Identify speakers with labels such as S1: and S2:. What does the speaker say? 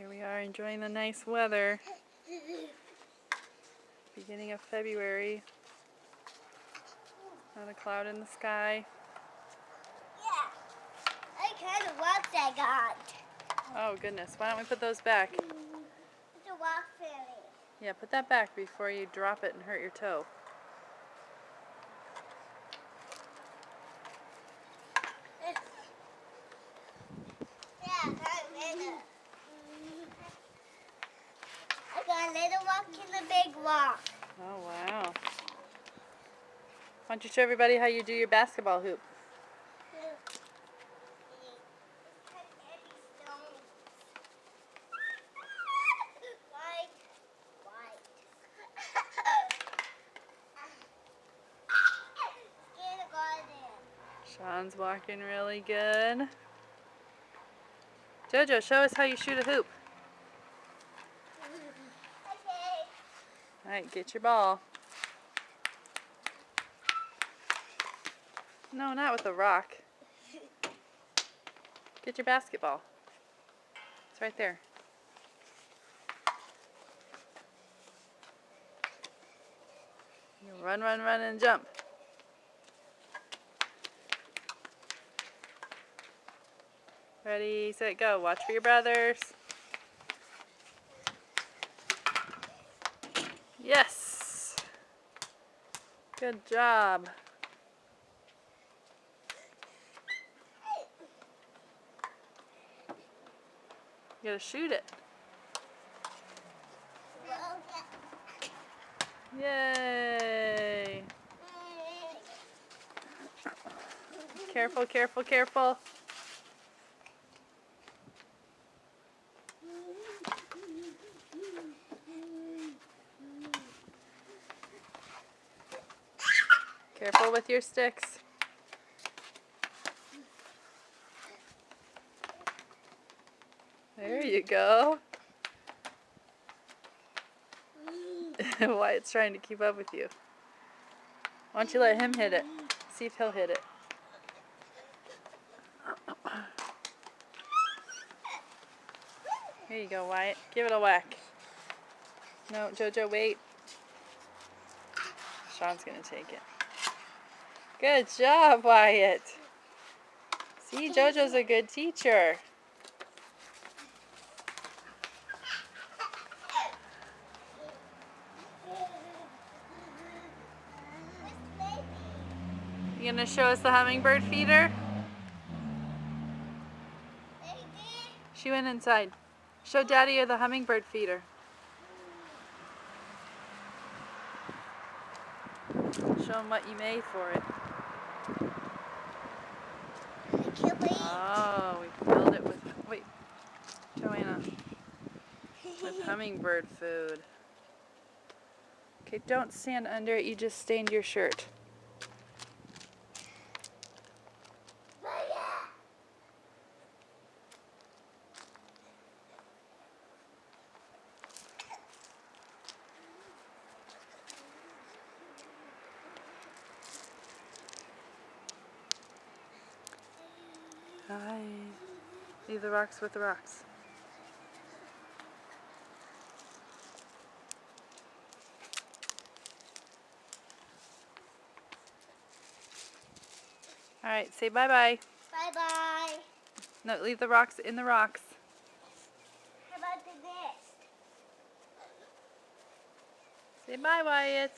S1: Here we are enjoying the nice weather. Beginning of February. Not a cloud in the sky.
S2: Yeah. I kind of rocks I got.
S1: Oh goodness, why don't we put those back?
S2: It's a rock fairy.
S1: Yeah, put that back before you drop it and hurt your toe.
S2: Yeah, I got a little rock and a big rock.
S1: Oh wow. Why don't you show everybody how you do your basketball hoop? Sean's walking really good. Jojo, show us how you shoot a hoop. Alright, get your ball. No, not with a rock. Get your basketball. It's right there. You run, run, run, and jump. Ready, set, go. Watch for your brothers. Yes! Good job. You gotta shoot it. Yay! Careful, careful, careful. Careful with your sticks. There you go. Wyatt's trying to keep up with you. Why don't you let him hit it? See if he'll hit it. Here you go, Wyatt. Give it a whack. No, Jojo, wait. Sean's gonna take it. Good job, Wyatt. See, Jojo's a good teacher. You gonna show us the hummingbird feeder? She went inside. Show Daddy the hummingbird feeder. Show him what you made for it. Oh, we filled it with, wait, Joanna, with hummingbird food. Okay, don't stand under it, you just stained your shirt. Hi. Leave the rocks with the rocks. Alright, say bye-bye.
S2: Bye-bye.
S1: No, leave the rocks in the rocks.
S2: How about the nest?
S1: Say bye, Wyatt.